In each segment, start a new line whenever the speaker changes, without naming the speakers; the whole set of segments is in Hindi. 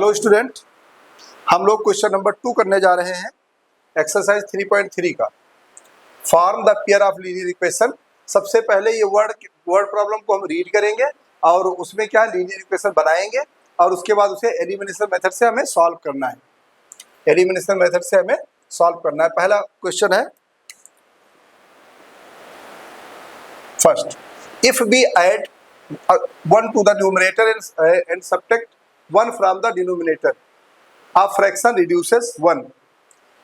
हेलो स्टूडेंट, हम लोग क्वेश्चन नंबर 2 करने जा रहे हैं एक्सरसाइज 3.3 का। Form the pair of linear equation. सबसे पहले ये वर्ड प्रॉब्लम को हम रीड करेंगे और उसमें क्या लीनियर इक्वेशन बनाएंगे और उसके बाद उसे एलिमिनेशन मेथड से हमें सॉल्व करना है। एलिमिनेशन मेथड से हमें सॉल्व करना है। पहला क्वेश्चन है first, if we add 1 to the numerator and subtract 1 from the denominator, a fraction reduces 1.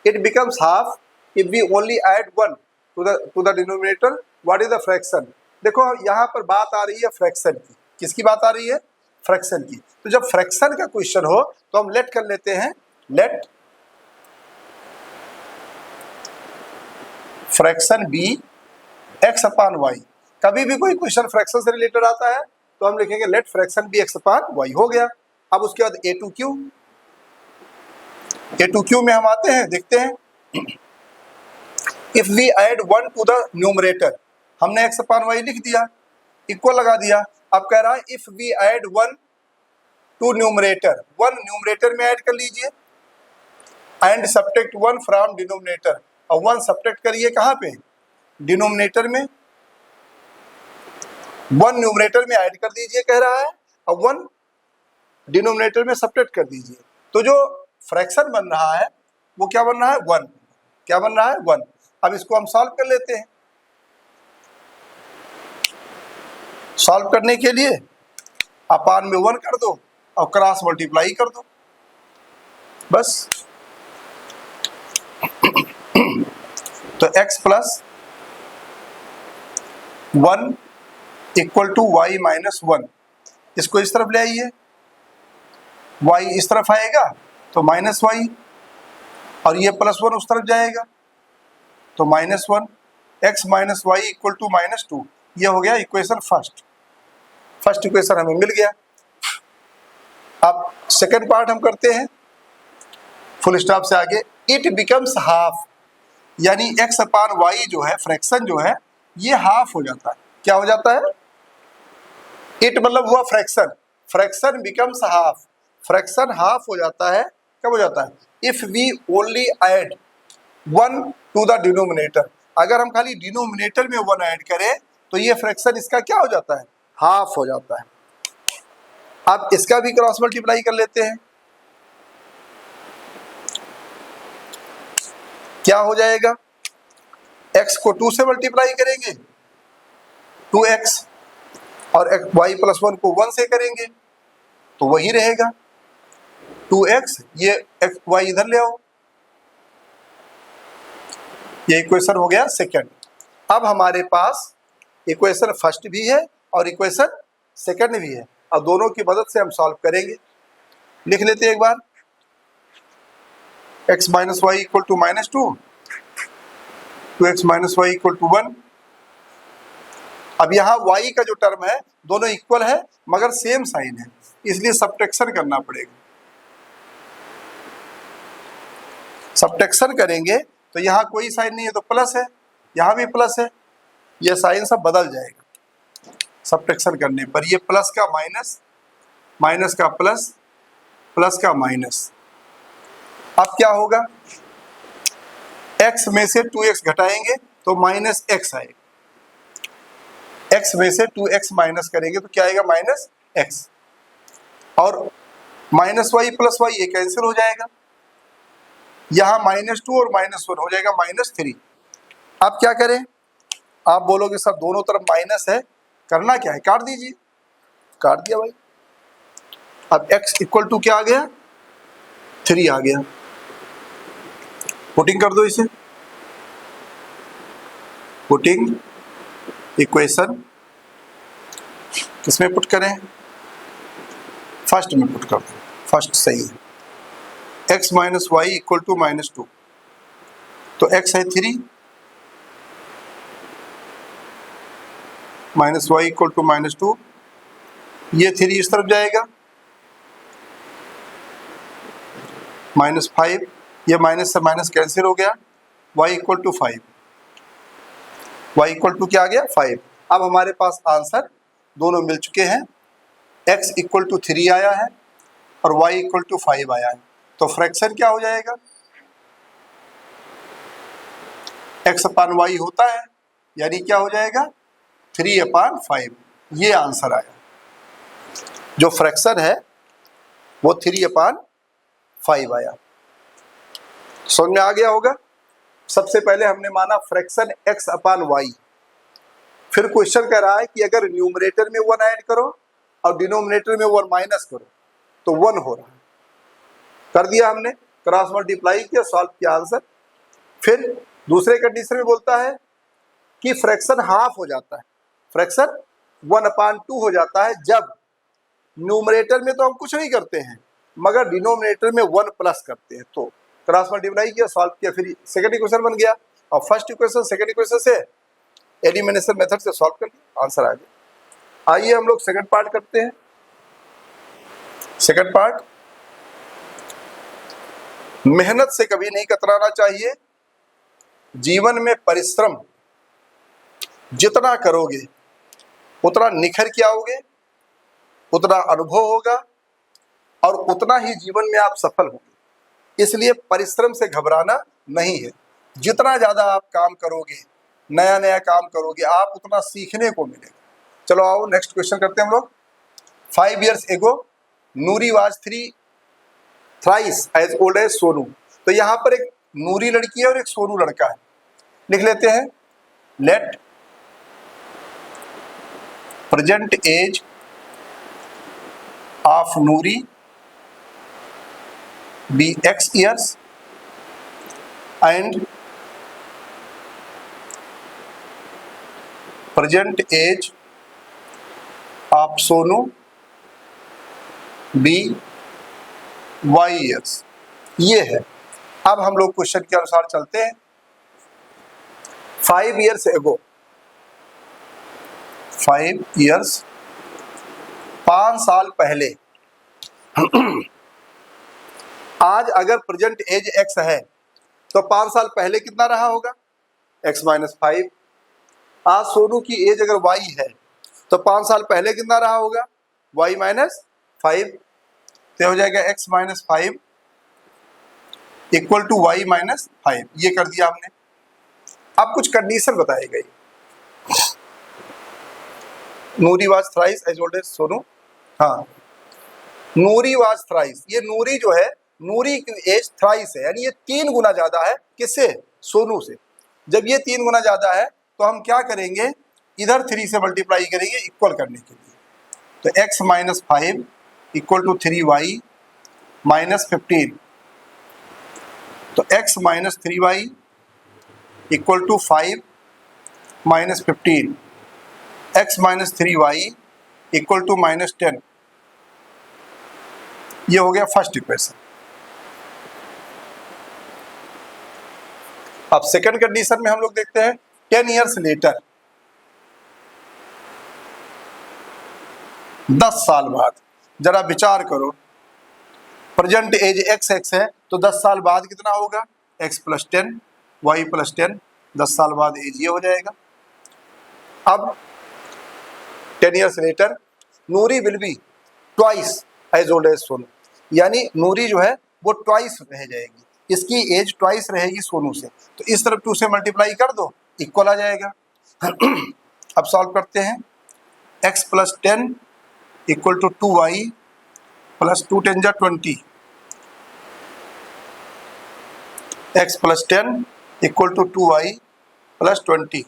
It becomes half if we only add 1 to the denominator. What is the fraction? देखो यहाँ पर बात आ रही है फ्रैक्शन की। किसकी बात आ रही है? फ्रैक्शन की। तो जब फ्रैक्शन का क्वेश्चन हो तो हम लेट कर लेते हैं, late fraction B x upon Y. कभी भी कोई क्वेश्चन फ्रैक्शन से रिलेटेड आता है तो हम लिखेंगे late fraction B x upon Y. हो गया। अब उसके बाद ए टू क्यू में हम आते हैं, देखते हैं। If we add 1 to the numerator, हमने एक्स अपान वाई लिख दिया, इक्वल लगा दिया। अब कह रहा है if we add 1 to numerator, 1 numerator में ऐड कर लीजिए एंड सब्ट्रैक्ट 1 फ्रॉम डिनोमिनेटर। और 1 सब्ट्रैक्ट करिए कहाँ पे? डिनोमिनेटर में। 1 न्यूमरेटर में ऐड कर दीजिए कह रहा है और 1 डिनोमिनेटर में सब्ट्रैक्ट कर दीजिए। तो जो फ्रैक्शन बन रहा है वो क्या बन रहा है? 1। क्या बन रहा है? 1। अब इसको हम सॉल्व कर लेते हैं। सॉल्व करने के लिए अपान में 1 कर दो और क्रॉस मल्टीप्लाई कर दो, बस। तो x plus 1 equal to Y minus 1। इसको इस तरफ ले आइए, y इस तरफ आएगा तो माइनस वाई, और ये प्लस 1 उस तरफ जाएगा तो minus 1। x minus Y equal to minus 2। ये हो गया इक्वेशन फर्स्ट इक्वेशन हमें मिल गया। अब सेकेंड पार्ट हम करते हैं फुल स्टॉप से आगे। इट बिकम्स हाफ, यानी x अपान वाई जो है फ्रैक्शन जो है ये हाफ हो जाता है। क्या हो जाता है? इट मतलब हुआ fraction, fraction becomes half, fraction half हो जाता है। कब हो जाता है? If we only add 1 to the denominator. अगर हम खाली डिनोमिनेटर में 1 ऐड करें तो ये फ्रैक्शन इसका क्या हो जाता है? हाफ हो जाता है। अब इसका भी क्रॉस मल्टीप्लाई कर लेते हैं। क्या हो जाएगा? x को 2 से मल्टीप्लाई करेंगे 2x, और y प्लस 1 को 1 से करेंगे तो वही रहेगा 2x। ये y इधर ले आओ, ये इक्वेशन हो गया सेकंड। अब हमारे पास इक्वेशन फर्स्ट भी है और इक्वेशन सेकंड भी है, और दोनों की मदद से हम सॉल्व करेंगे। लिख लेते हैं एक बार। x minus Y equal to minus 2, 2x minus Y equal to 1। अब यहाँ y का जो टर्म है दोनों इक्वल है मगर सेम साइन है, इसलिए सब्ट्रैक्शन करना पड़ेगा। सब्ट्रैक्शन करेंगे तो यहाँ कोई साइन नहीं है तो प्लस है, यहाँ भी प्लस है, ये साइन सब बदल जाएगा सब्ट्रैक्शन करने पर। ये प्लस का माइनस, माइनस का प्लस, प्लस का माइनस। अब क्या होगा? x में से 2x घटाएंगे तो माइनस x आएगा, x में से 2x माइनस करेंगे तो क्या आएगा? Minus x। और माइनस वाई प्लस वाई ये कैंसिल हो जाएगा, यहाँ माइनस 2 और माइनस 1 हो जाएगा माइनस 3। अब क्या करें? आप बोलोगे सब दोनों तरफ माइनस है, करना क्या है? काट दीजिए। काट दिया भाई। अब x इक्वल टू क्या आ गया? 3 आ गया। पुटिंग कर दो इसे। पुटिंग इक्वेशन किसमें पुट करें? फर्स्ट में पुट कर दो, फर्स्ट सही है। x minus Y equal to minus 2, तो x है 3 minus Y equal to minus 2। ये 3 इस तरफ जाएगा, माइनस 5, ये माइनस से माइनस कैंसिल हो गया, y equal to 5। y equal to क्या आ गया? 5। अब हमारे पास आंसर दोनों मिल चुके हैं। x इक्वल टू 3 आया है और y इक्वल टू 5 आया है, तो फ्रैक्शन क्या हो जाएगा, x अपान y होता है, यानी क्या हो जाएगा 3/5। ये आंसर आया, जो फ्रैक्शन है वो 3/5 आया। समझ में आ गया होगा। सबसे पहले हमने माना फ्रैक्शन x अपान y, फिर क्वेश्चन कह रहा है कि अगर न्यूमरेटर में 1 ऐड करो और डिनोमिनेटर में 1 माइनस करो तो 1 हो रहा है। कर दिया हमने, क्रॉस मल्टीप्लाई किया, सॉल्व किया आंसर। फिर दूसरे कंडीशन में बोलता है कि फ्रैक्शन हाफ हो जाता है, फ्रैक्शन 1/2 हो जाता है जब न्यूमरेटर में तो हम कुछ नहीं करते हैं मगर डिनोमिनेटर में 1 प्लस करते हैं। तो क्रॉस मल्टीप्लाई किया, सॉल्व किया, फिर सेकंड इक्वेशन बन गया और फर्स्ट इक्वेशन सेकंड इक्वेशन से एलिमिनेशन मेथड से सॉल्व कर लिया, आंसर आ गया। आइए हम लोग सेकंड पार्ट करते हैं। सेकंड पार्ट, मेहनत से कभी नहीं कतराना चाहिए। जीवन में परिश्रम जितना करोगे उतना निखर के आओगे, उतना अनुभव होगा और उतना ही जीवन में आप सफल होंगे। इसलिए परिश्रम से घबराना नहीं है। जितना ज़्यादा आप काम करोगे, नया नया काम करोगे, आप उतना सीखने को मिलेगा। चलो आओ नेक्स्ट क्वेश्चन करते हैं हम लोग। 5 years ago Noori was thrice as old as Sonu. तो यहाँ पर एक नूरी लड़की है और एक सोनू लड़का है। लिख लेते हैं, let present age of Noori be x years and present age of Sonu be y years। ये है। अब हम लोग क्वेश्चन के अनुसार चलते हैं। 5 years ago, 5 years 5 साल पहले आज अगर प्रेजेंट एज x है तो 5 साल पहले कितना रहा होगा, x माइनस 5। आज सोनू की एज अगर y है तो 5 साल पहले कितना रहा होगा, y माइनस 5। तो हो जाएगा x minus 5 equal to y minus 5। ये कर दिया हमने। अब कुछ कंडीशन बताई गई। Noori was thrice as old as Sonu. हाँ, नूरी वाज थ्राइस, ये नूरी जो है, नूरी की एज थ्राइस है, यानी ये 3 गुना ज्यादा है किससे, सोनू से। जब ये 3 गुना ज्यादा है तो हम क्या करेंगे, इधर 3 से मल्टीप्लाई करेंगे इक्वल करने के लिए। तो x minus 5 equal to 3y minus 15। तो x minus 3y equal to 5 minus 15। x minus 3y equal to minus 10। ये हो गया फर्स्ट इक्वेशन। अब सेकंड कंडीशन में हम लोग देखते हैं 10 years लेटर, 10 साल बाद। जरा विचार करो, प्रेजेंट एज x है तो 10 साल बाद कितना होगा, x प्लस 10 y प्लस 10। 10 साल बाद एज ये हो जाएगा। अब 10 years later Noori will be twice as old as Sonu, यानी नूरी जो है वो ट्वाइस रह जाएगी, इसकी एज ट्वाइस रहेगी सोनू से। तो इस तरफ 2 से मल्टीप्लाई कर दो, इक्वल आ जाएगा। अब सॉल्व करते हैं। x plus 10 equal to 2y plus 2 10 जा 20। x plus 10 equal to 2y plus 20।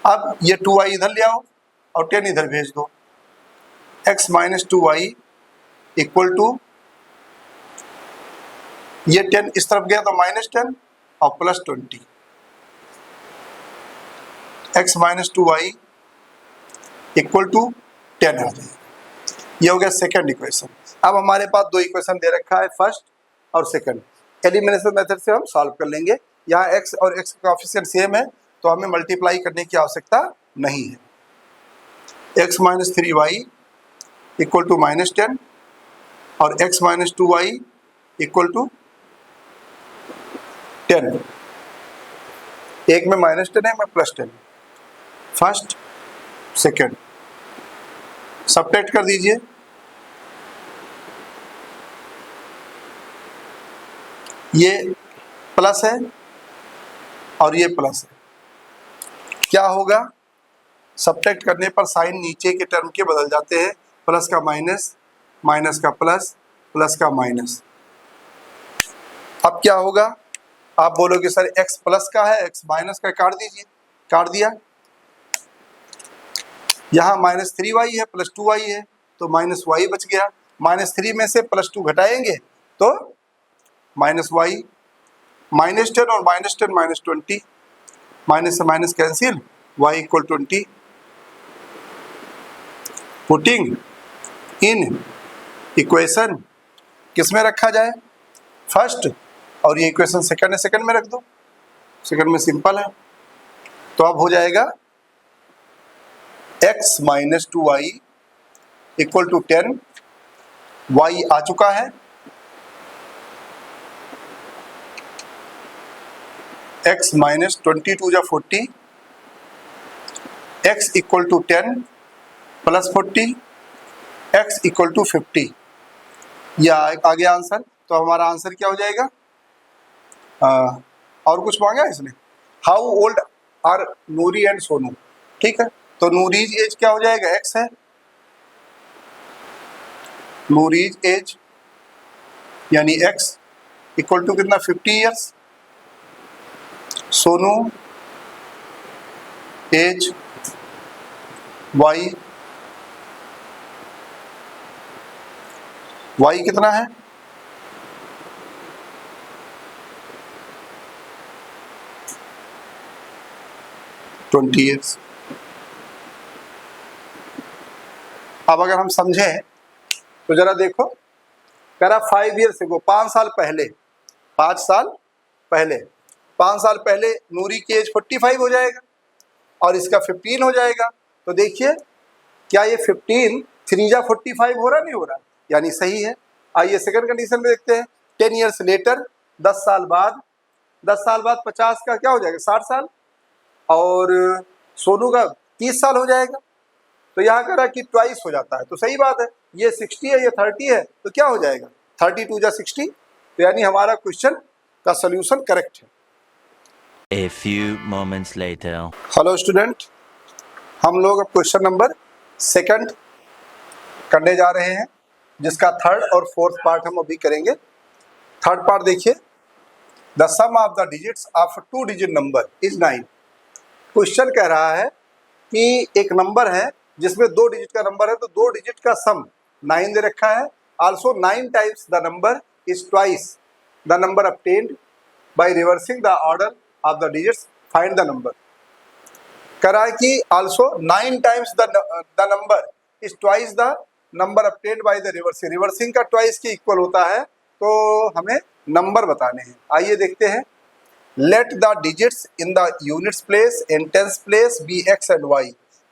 अब ये 2y इधर ले आओ और 10 इधर भेज दो। x minus 2y equal to, ये 10 इस तरफ गया तो माइनस 10 और plus 20। x minus 2y equal to 10 आ जाएगा। ये हो गया सेकंड इक्वेशन। अब हमारे पास 2 इक्वेशन दे रखा है, फर्स्ट और सेकंड। एलिमिनेशन मेथड से हम सॉल्व कर लेंगे। यहाँ x और x का कोएफिशिएंट सेम है तो हमें मल्टीप्लाई करने की आवश्यकता नहीं है। x minus 3y equal to minus 10 और x minus 2y equal to 10। एक में माइनस 10 है, में प्लस 10। फर्स्ट सेकंड सब्ट्रैक्ट कर दीजिए। ये प्लस है और ये प्लस है, क्या होगा? सब्ट्रैक्ट करने पर साइन नीचे के टर्म के बदल जाते हैं, प्लस का माइनस, माइनस का प्लस, प्लस का माइनस। अब क्या होगा? आप बोलोगे सर x प्लस का है, x माइनस का, काट दीजिए। काट दिया, यहाँ -3y है, +2y है, तो -y बच गया। -3 में से +2 घटाएंगे तो -y, -10 और -10 -20, माइनस से minus cancel, y = 20। Putting in equation किस में रखा जाए? फर्स्ट, और ये इक्वेशन सेकंड है, सेकंड में रख दो, सेकंड में सिंपल है। तो अब हो जाएगा x - 2y = 10, y आ चुका है, x - 22 = 40, x = 10 + 40, x = 50। या आ गया आंसर। तो हमारा आंसर क्या हो जाएगा? और कुछ मांगा इसने? How old are Noori and Sonu, ठीक है। तो नूरीज एज क्या हो जाएगा? x है, नूरीज एज यानी x = कितना? 50 ईयर्स। सोनू एज y कितना है? 20 ईयर्स। अब अगर हम समझें तो जरा देखो, करा 5 ईयर्स से, 5 साल पहले, 5 साल पहले, 5 साल पहले नूरी की एज 45 हो जाएगा और इसका 15 हो जाएगा। तो देखिए क्या ये 15 3 जा 45 हो रहा, नहीं हो रहा? यानी सही है। आइए सेकंड कंडीशन में देखते हैं। 10 ईयर्स लेटर, 10 साल बाद, 10 साल बाद 50 का क्या हो जाएगा? 60 साल, और सोनू का 30 साल हो जाएगा। तो यहाँ कह रहा कि ट्वाइस हो जाता है, तो सही बात है। ये 60 है, ये 30 है, तो क्या हो जाएगा? 32 जा 60। तो यानी हमारा क्वेश्चन का सोल्यूशन करेक्ट है।
A few moments later.
Hello student, हम लोग अब क्वेश्चन नंबर 2 करने जा रहे हैं, जिसका 3rd और 4th पार्ट हम अभी करेंगे। 3rd पार्ट देखिए, the sum of the digits of 2 digit number is 9। Question कह रहा है कि एक नंबर है जिसमें 2 डिजिट का नंबर है, तो 2 डिजिट का सम 9 दे रखा है। Also 9 times the number is twice the number obtained by reversing the order of the digits, find the number. कह रहा है कि also 9 times the number is twice the number obtained by the reversing. Reversing का ट्वाइस के इक्वल होता है, तो हमें नंबर बताने हैं। आइए देखते हैं। Let the digits in the units place and tens place be x and y।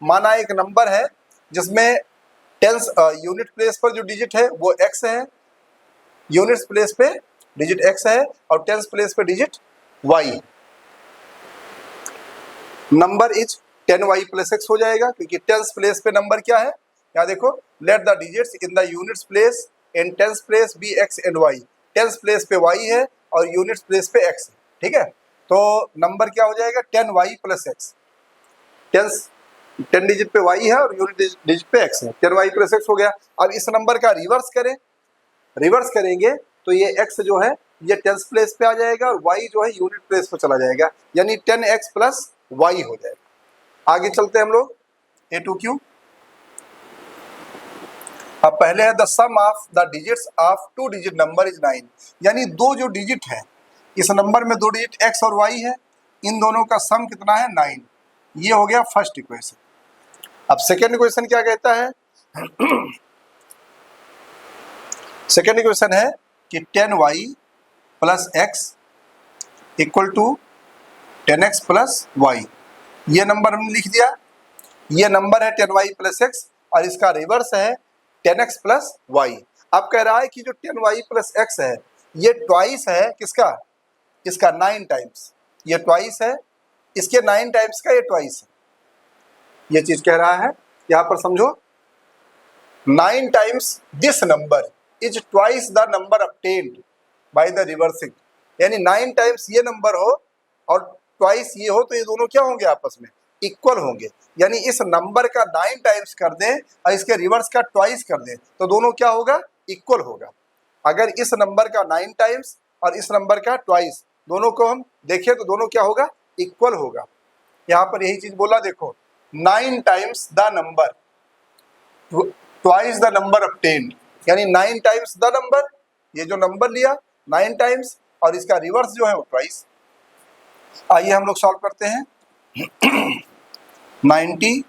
माना एक नंबर है जिसमें टेंस यूनिट प्लेस पर जो डिजिट है वो x है, यूनिट्स प्लेस पे डिजिट x है और टेंस प्लेस पे digit y। Number is 10y + x हो जाएगा, क्योंकि टेंस प्लेस पे नंबर क्या है? यहाँ देखो, let the digits in the units place and tens place be x and y। Tens place पे y है और यूनिट्स प्लेस पे x है, ठीक है। तो नंबर क्या हो जाएगा? 10y + x। टेंस 10 डिजिट पे y है और यूनिट डिजिट पे x है, 10y + x हो गया। अब इस नंबर का रिवर्स करें, रिवर्स करेंगे तो ये x जो है ये टेंस प्लेस पे आ जाएगा और y जो है यूनिट प्लेस पे चला जाएगा, यानी 10x + y हो जाएगा। आगे चलते हैं हम लोग A to Q। अब पहले है the sum of the digits of 2 digit number is 9। यानी 2 जो डिजिट है इस नंबर में, 2 डिजिट x और y है, इन दोनों का सम कितना है? 9। ये हो गया फर्स्ट इक्वेशन। अब सेकेंड इक्वेशन क्या कहता है? सेकेंड इक्वेशन है कि 10y + x = 10x + y। ये नंबर हमने लिख दिया। ये नंबर है 10y + x और इसका रिवर्स है 10x + y। अब कह रहा है कि जो 10y + x है ये ट्वाइस है किसका? इसका 9 टाइम्स। ये ट्वाइस है, इसके 9 टाइम्स का ये ट्वाइस है। ये चीज कह रहा है, यहां पर समझो। 9 times this number is twice the number obtained by the reversing. यानी 9 टाइम्स ये नंबर हो और ट्वाइस ये हो तो ये दोनों क्या होंगे, आपस में इक्वल होंगे। यानी इस नंबर का 9 टाइम्स कर दें और इसके रिवर्स का ट्वाइस कर दें तो दोनों क्या होगा, इक्वल होगा। अगर इस नंबर का 9 टाइम्स और इस नंबर का ट्वाइस दोनों को हम देखें तो दोनों क्या होगा, इक्वल होगा। यहाँ पर यही चीज बोला, देखो 9 times the number twice the number obtained, यानी 9 टाइम्स द नंबर, ये जो नंबर लिया 9 टाइम्स और इसका रिवर्स जो है वो ट्वाइस। आइए हम लोग सॉल्व करते हैं। 90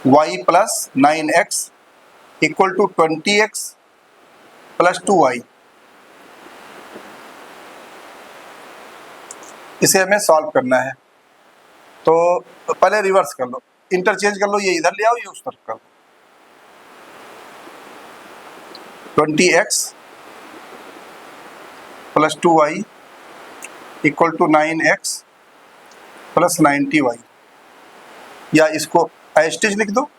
y plus 9x equal to 20x plus 2y, इसे हमें सॉल्व करना है। तो पहले रिवर्स कर लो, इंटरचेंज कर लो, ये इधर ले आओ, ये उस तरफ कर लो। 20x plus 2y equal to 9x plus 90y, या इसको एस्टिज लिख दो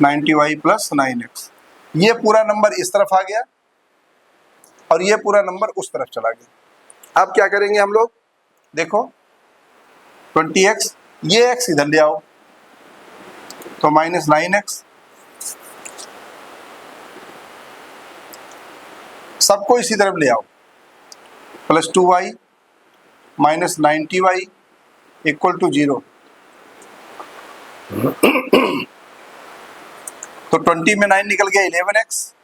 90y प्लस 9x। ये पूरा नंबर इस तरफ आ गया और ये पूरा नंबर उस तरफ चला गया। अब क्या करेंगे हम लोग, देखो 20x, ये x इधर ले आओ तो माइनस 9x, सबको इसी तरफ ले आओ, plus 2y minus 90y equal to 0। तो 20 में 9 निकल गया 11x,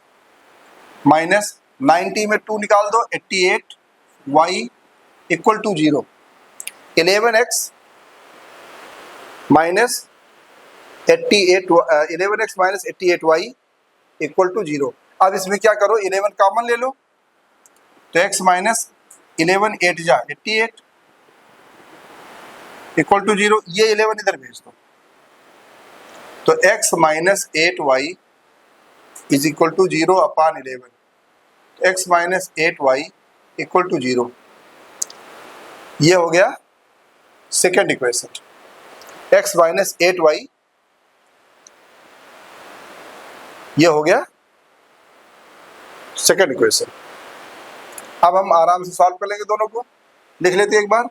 माइनस 90 में 2 निकाल दो 88y equal to 0। 11x minus 88y equal to 0। अब इसमें क्या करो, 11 कॉमन ले लो तो x माइनस 11 8 जा 88 इक्वल टू 0। ये 11 इधर भेज दो तो x minus 8y is equal to 0 upon 11। तो x minus 8y equal to 0, ये हो गया second equation. x minus 8y, ये हो गया सेकेंड इक्वेशन। अब हम आराम से सॉल्व कर लेंगे, दोनों को लिख लेते हैं एक बार।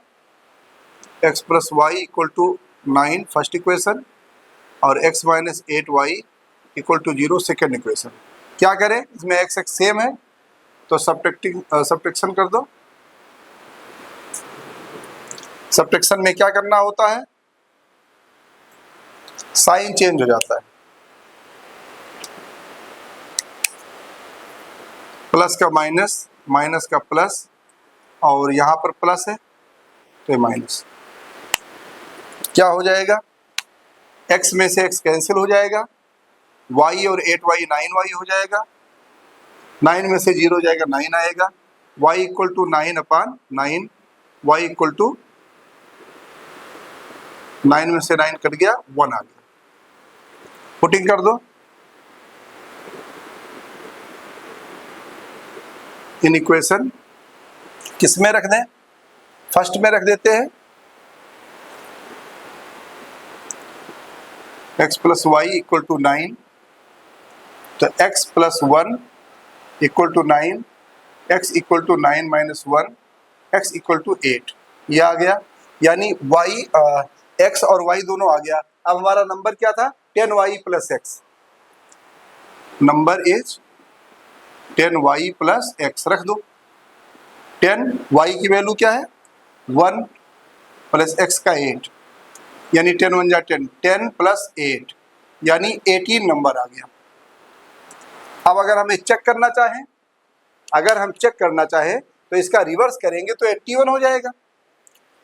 x plus y equal to 9 first equation और x minus 8y equal to 0 second equation. क्या करें, इसमें x x सेम है तो सब्ट्रैक्शन कर दो। सब्ट्रैक्शन में क्या करना होता है, साइन चेंज हो जाता है, प्लस का माइनस, माइनस का प्लस, और यहाँ पर प्लस है तो ये माइनस। क्या हो जाएगा, x में से x कैंसिल हो जाएगा, y और 8y 9y हो जाएगा, 9 में से 0 जाएगा 9 आएगा, y equal to 9 upon 9, y equal to 9 में से 9 कट गया 1 आ गया। पुटिंग कर दो, इन इक्वेशन किस में रख दें, फर्स्ट में रख देते हैं। x plus y equal to 9, तो x plus 1 equal to 9, x equal to 9 minus 1, x equal to 8, ये आ गया। यानी y x और y दोनों आ गया। अब हमारा नंबर क्या था, 10y plus x, number is 10y plus x, रख दो। 10y की वैल्यू क्या है 1 प्लस x का 8, यानी 10 1 जा 10, 10 प्लस 8 यानी 18 नंबर आ गया। अब अगर हमें चेक करना चाहें, अगर हम चेक करना चाहें तो इसका रिवर्स करेंगे तो 81 हो जाएगा।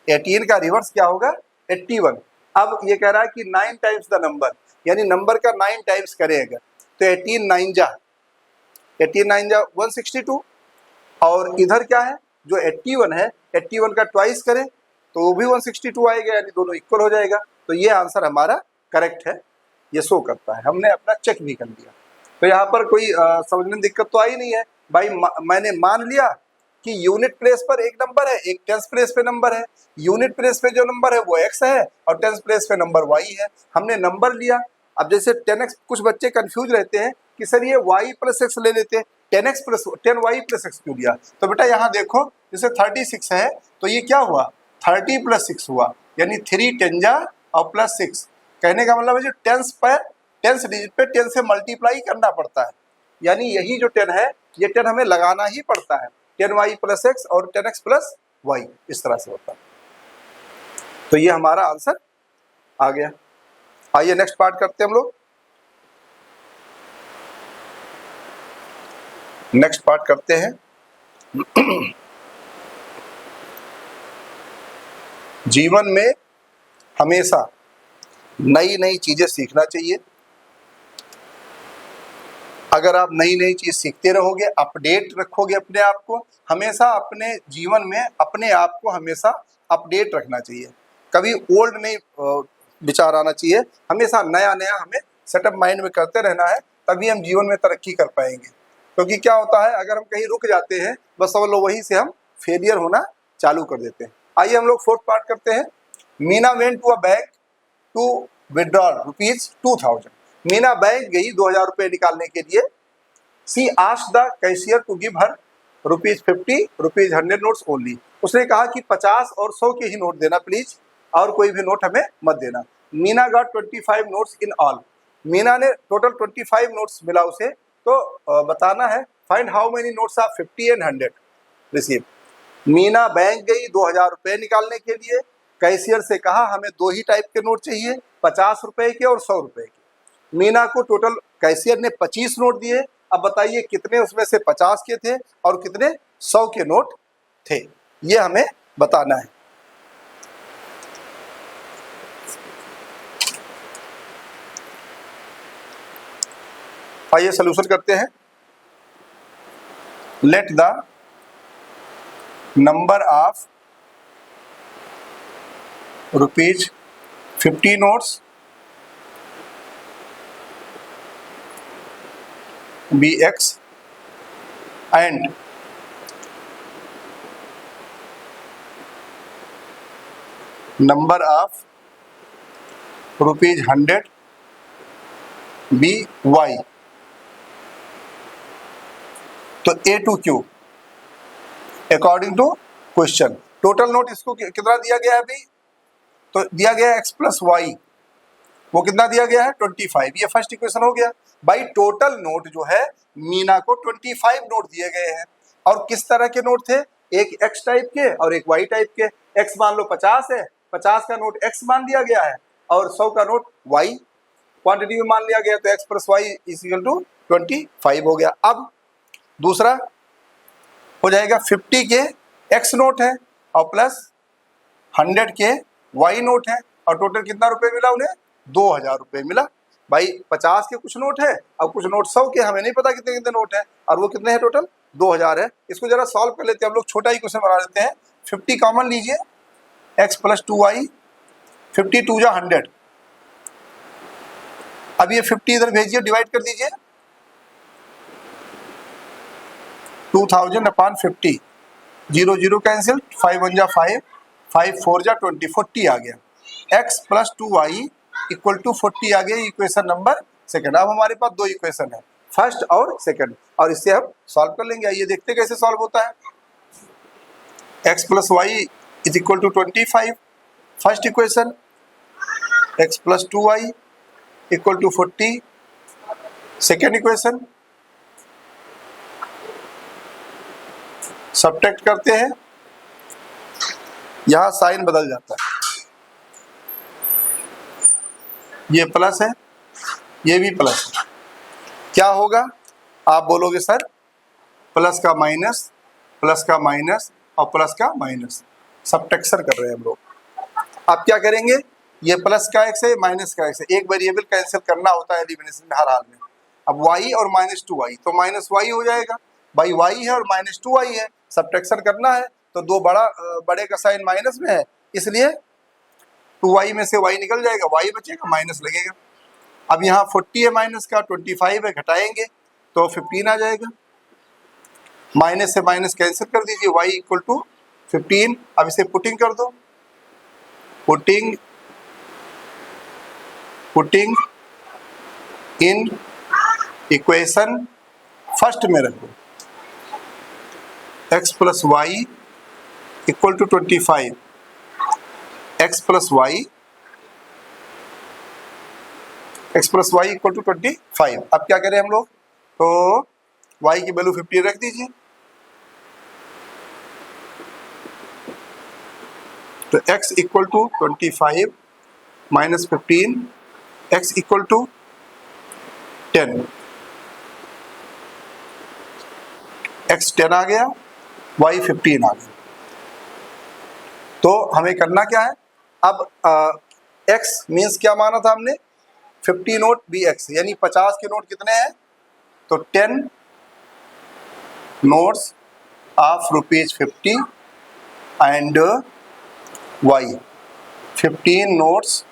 18 का रिवर्स क्या होगा, 81। अब ये कह रहा है कि 9 टाइम्स द नंबर, यानी नंबर का 9 टाइम्स करेगा तो 18 9 जा 162, और इधर क्या है जो 81 है, 81 का ट्वाइस करें तो वो भी 162 आएगा, यानी दोनों इक्वल हो जाएगा। तो ये आंसर हमारा करेक्ट है, ये शो करता है। हमने अपना चेक भी कर लिया। तो यहाँ पर कोई समझने में दिक्कत तो आई नहीं है भाई। मैंने मान लिया कि यूनिट प्लेस पर एक नंबर है, एक टेंस प्लेस पे नंबर है। यूनिट प्लेस पे जो नंबर है वो x है और टेंस प्लेस पे नंबर y है। हमने नंबर लिया। अब जैसे 10x, कुछ बच्चे कंफ्यूज रहते हैं कि सर ये y प्लस x ले लेते, 10x plus 10y plus x Q लिया। तो बेटा यहाँ देखो जैसे 36 है तो ये क्या हुआ 30 प्लस 6 हुआ, यानी 3 10 जा और प्लस 6। कहने का मतलब है जो टेंस पर 10th डिजिट पे 10 से मल्टीप्लाई करना पड़ता है, यानी यही जो 10 है ये 10 हमें लगाना ही पड़ता है। 10y प्लस एक्स और 10x प्लस वाई इस तरह से होता है। तो ये हमारा आंसर आ गया। आइए नेक्स्ट पार्ट करते हैं हम लोग। नेक्स्ट पार्ट करते हैं जीवन में हमेशा नई नई चीजें सीखना चाहिए। अगर आप नई नई चीज सीखते रहोगे, अपडेट रखोगे अपने आप को, हमेशा अपने जीवन में अपने आप को हमेशा अपडेट रखना चाहिए। कभी ओल्ड नहीं विचार आना चाहिए, हमेशा नया नया हमें सेटअप माइंड में करते रहना है, तभी हम जीवन में तरक्की कर पाएंगे। क्योंकि क्या होता है अगर हम कहीं रुक जाते हैं बस सब लोग वहीं से हम फेलियर होना चालू कर देते हैं। आइए हम लोग फोर्थ पार्ट करते हैं। Meena went to a bank to withdraw ₹2000। Meena bank गई 2000 रुपये निकालने के लिए। She asked the cashier to give her ₹50, ₹100 notes only. उसने कहा कि 50 और 100 के ही नोट देना प्लीज, और कोई भी नोट हमें मत देना। Meena got 25 notes in all. Meena ने टोटल 25 नोट्स मिला उसे। तो बताना है find how many notes are 50 and 100 receive. Meena bank गई 2000 रुपये निकालने के लिए। कैशियर से कहा हमें 2 ही टाइप के नोट चाहिए, 50 रुपए के और 100 रुपए के। मीना को टोटल कैशियर ने 25 नोट दिए। अब बताइए कितने उसमें से 50 के थे और कितने 100 के नोट थे, ये हमें बताना है। आइए सॉल्यूशन करते हैं। Let the number of ₹50 notes be x and number of ₹100 be y। तो A to Q according to question. Total note इसको कितना दिया गया है अभी, तो दिया गया है x प्लस वाई, वो कितना दिया गया है 25। ये फर्स्ट इक्वेशन हो गया। भाई टोटल नोट जो है मीना को 25 नोट दिए गए हैं, और किस तरह के नोट थे, एक x टाइप के और एक y टाइप के। x मान लो 50 है, 50 का नोट x मान दिया गया है, और 100 का नोट y क्वांटिटी में मान लिया गया, तो x plus y is equal to 25 हो गया। अब दूसरा हो जाएगा 50 के x नोट है और प्लस 100 के y नोट है, और टोटल कितना रुपए मिला उन्हें 2000 रुपये मिला। भाई 50 के कुछ नोट है और कुछ नोट 100 के, हमें नहीं पता कितने कितने नोट है, और वो कितने हैं टोटल 2000 है। इसको जरा सॉल्व कर लेते हैं हम लोग, छोटा ही क्वेश्चन बना लेते हैं। 50 कॉमन लीजिए, x प्लस 2y, 52 जा 100। अब ये 50 इधर भेजिए, डिवाइड कर दीजिए 2000 अपॉन 50, 0 0 कैंसिल, 5 1 जा 5, 5 4 जा 20, 40 आ गया। x plus 2y equal to 40 आ गया, इक्वेशन नंबर सेकंड। अब हमारे पास 2 इक्वेशन है, फर्स्ट और सेकंड, और इससे हम सॉल्व कर लेंगे। आइए देखते कैसे सॉल्व होता है। x plus y is equal to 25 first equation, x plus 2y equal to 40 second equation. Subtract करते हैं, यहां साइन बदल जाता है, ये प्लस है ये भी प्लस है। क्या होगा आप बोलोगे सर, प्लस का माइनस, प्लस का माइनस और प्लस का माइनस, सब्ट्रैक्शन कर रहे हैं हम लोग। आप क्या करेंगे, ये प्लस का x है माइनस का x है, एक वेरिएबल कैंसिल करना होता है एलिमिनेशन में हर हाल में। अब y और माइनस 2y, तो माइनस y हो जाएगा। भाई y है और माइनस 2y है, सब्ट्रैक्शन करना है, तो दो बड़े का साइन माइनस में है, इसलिए 2y में से y निकल जाएगा, y बचेगा, माइनस लगेगा। अब यहाँ 40 है माइनस का, 25 है, घटाएंगे तो 15 आ जाएगा। माइनस से माइनस कैंसिल कर दीजिए, y इक्वल टू 15। अब इसे पुटिंग कर दो, पुटिंग इन इक्वेशन फर्स्ट में रखो, x plus y equal to 25, x plus y equal to 25। अब क्या करें हम लोग, तो y की वैल्यू 15 रख दीजिए, तो x इक्वल टू 25 माइनस 15, x इक्वल टू 10, x 10 आ गया, y 15 आ गया। तो हमें करना क्या है, अब x मीन्स क्या माना था हमने, 50 नोट बी x, यानी 50 के नोट कितने हैं, तो 10 notes of ₹50 and y 15 notes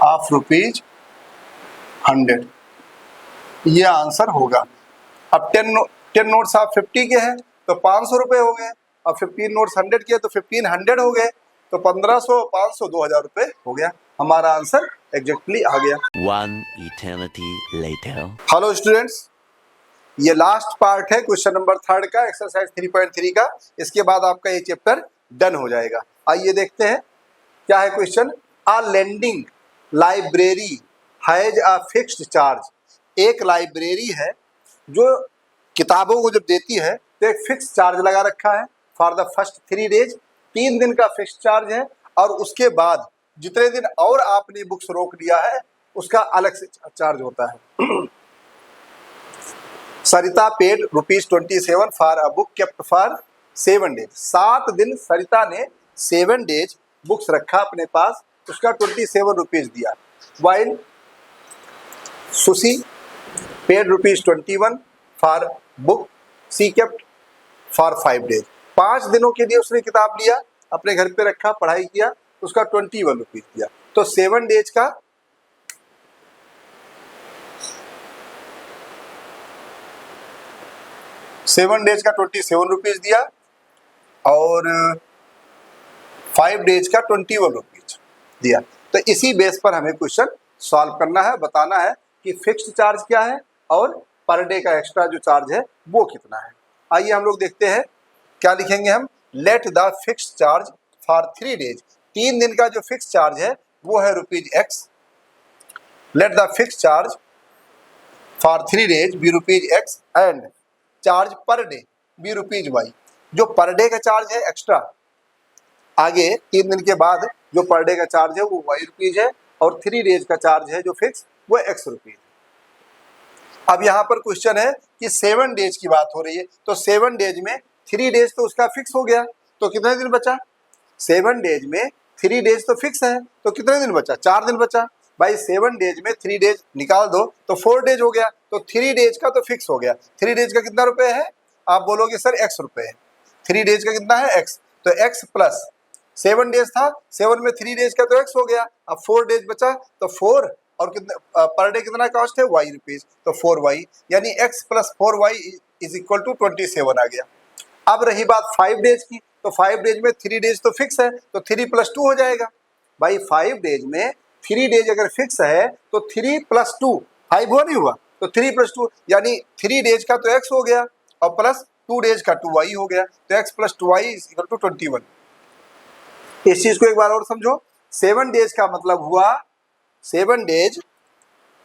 of ₹100, ये आंसर होगा। अब 10 नोट्स ऑफ 50 के हैं तो 500 रुपये हो गए, अब 15 नोट्स 100 के तो 1500 हो गए, तो 1500, 500, 2000 रुपये हो गया। हमारा आंसर एग्जैक्टली आ गया।
One eternity later.
Hello students, ये लास्ट पार्ट है क्वेश्चन नंबर 3 का, एक्सरसाइज 3.3 का। इसके बाद आपका ये चैप्टर डन हो जाएगा। आइए देखते हैं क्या है question. A lending library has a fixed charge, एक लाइब्रेरी है जो किताबों को जब देती है तो एक फिक्स चार्ज लगा रखा है फॉर द फर्स्ट 3 डेज, 3 दिन का फिक्स चार्ज है, और उसके बाद जितने दिन और आपने बुक्स रोक लिया है उसका अलग से चार्ज होता है। Sarita paid ₹27 for a book kept for 7 days, 7 दिन सरिता ने 7 डेज बुक्स रखा अपने पास, उसका ₹27 दिया। While Susy paid ₹21 for book she kept for 5 days, 5 दिनों के लिए उसने किताब लिया, अपने घर पे रखा, पढ़ाई किया, उसका ₹21 दिया। तो 7 डेज का ₹27 दिया और 5 डेज का ₹21 दिया। तो इसी बेस पर हमें क्वेश्चन सॉल्व करना है, बताना है कि फिक्स्ड चार्ज क्या है और पर डे का एक्स्ट्रा जो चार्ज है वो कितना है। आइए हम लोग देखते हैं क्या लिखेंगे हम। Let the fixed charge for 3 days, 3 दिन का जो फिक्स चार्ज है वो है ₹x। Let the fix charge for 3 days be ₹x and charge per day be ₹y। जो पर डे का चार्ज है एक्स्ट्रा, आगे 3 दिन के बाद जो पर डे का चार्ज है वो ₹y है, और 3 डेज का चार्ज है जो फिक्स वो x रुपीज। अब यहाँ पर क्वेश्चन है कि 7 डेज की बात हो रही है, तो 7 डेज में 3 डेज तो उसका फिक्स हो गया, तो कितने दिन बचा, 7 डेज में 3 डेज तो फिक्स है, तो कितने दिन बचा, 4 दिन बचा। भाई 7 डेज में 3 डेज निकाल दो तो 4 डेज हो गया, तो 3 डेज का तो फिक्स हो गया। 3 डेज का कितना रुपए है, आप बोलोगे सर x रुपए है, 3 डेज का कितना है x, तो x प्लस 7 डेज था, 7 में 3 डेज का तो x हो गया, अब 4 डेज बचा तो 4 और कितने पर डे कितना कॉस्ट है y रुपीज, तो 4y, यानी x plus 4y is equal to 27 आ गया। अब रही बात 5 डेज की, तो 5 डेज में 3 डेज तो फिक्स है, तो 3 + 2 हो जाएगा। भाई 5 डेज में 3 डेज अगर फिक्स है तो 3 + 2 5 हुआ नहीं हुआ, तो 3 + 2 यानी 3 डेज का तो x हो गया और प्लस 2 डेज का 2y हो गया, तो x + 2y is equal to 21। इस चीज को एक बार और समझो। 7 डेज का मतलब हुआ 7 डेज,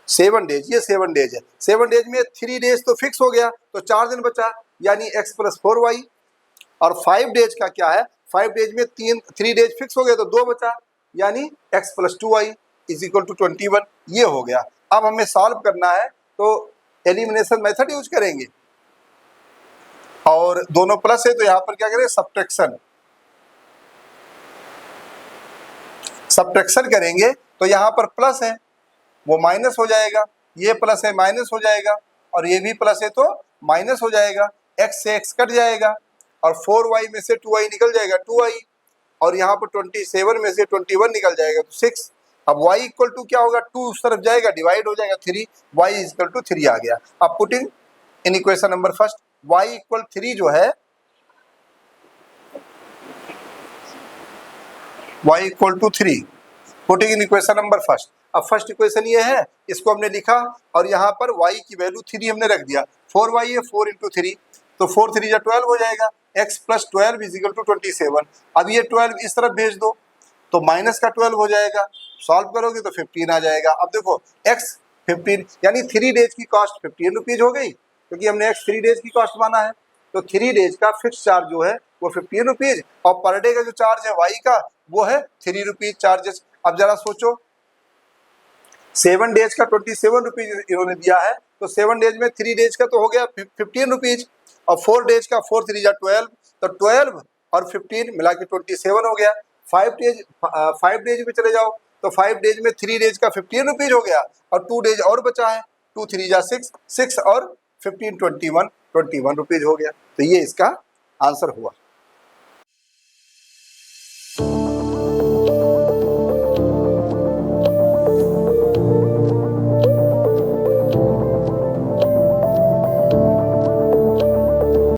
ये 7 डेज है, 7 डेज में 3 डेज तो फिक्स हो गया, तो 4 दिन बचा, यानी x + 4y। और 5 डेज का क्या है, 5 डेज में 3 डेज फिक्स हो गए तो 2 बचा, यानी x + 2y is equal to 21। ये हो गया। अब हमें सॉल्व करना है तो एलिमिनेशन मेथड यूज करेंगे, और दोनों प्लस है तो यहाँ पर क्या करें, सब्ट्रैक्शन करेंगे, तो यहाँ पर प्लस है वो माइनस हो जाएगा, ये प्लस है माइनस हो जाएगा, और ये भी प्लस है तो माइनस हो जाएगा, x से x कट जाएगा, और 4y में से 2y निकल जाएगा 2y, और यहाँ पर 27 में से 21 निकल जाएगा तो 6। अब y इक्वल टू क्या होगा, 2 उस तरफ जाएगा डिवाइड हो जाएगा 3, y इज इक्वल टू 3 आ गया। अब putting in equation number first, y equal 3 जो है, y equal to 3 putting in equation number first. अब फर्स्ट इक्वेशन ये है, इसको हमने लिखा और यहाँ पर y की वैल्यू 3 हमने रख दिया। 4y है, 4 × 3 तो 4 3 जा 12 हो जाएगा। x + 12 = 27। अब ये 12 इस तरफ भेज दो तो माइनस का 12 हो जाएगा, सॉल्व करोगे तो 15 आ जाएगा। अब देखो x 15 यानी 3 डेज की कॉस्ट 15 रुपीज़ हो गई, क्योंकि हमने x 3 डेज की कॉस्ट माना है। तो 3 डेज का फिक्स चार्ज जो है वो 15 रुपीज़ और पर डे का जो चार्ज है y का वो है 3 रुपीज़ चार्जेस। अब जरा सोचो 7 डेज का 27 रुपीज़ इन्होंने दिया है, तो 7 डेज में 3 डेज का तो हो गया 15 रुपीज़ और 4 डेज का 4 3 जा 12, तो 12 और 15 मिला के 27 हो गया। 5 डेज में चले जाओ तो 5 डेज में 3 डेज का 15 रुपीज़ हो गया और 2 डेज और बचा है, 2 3 जा 6, 6 और 15 21 रुपीज़ हो गया। तो ये इसका आंसर हुआ।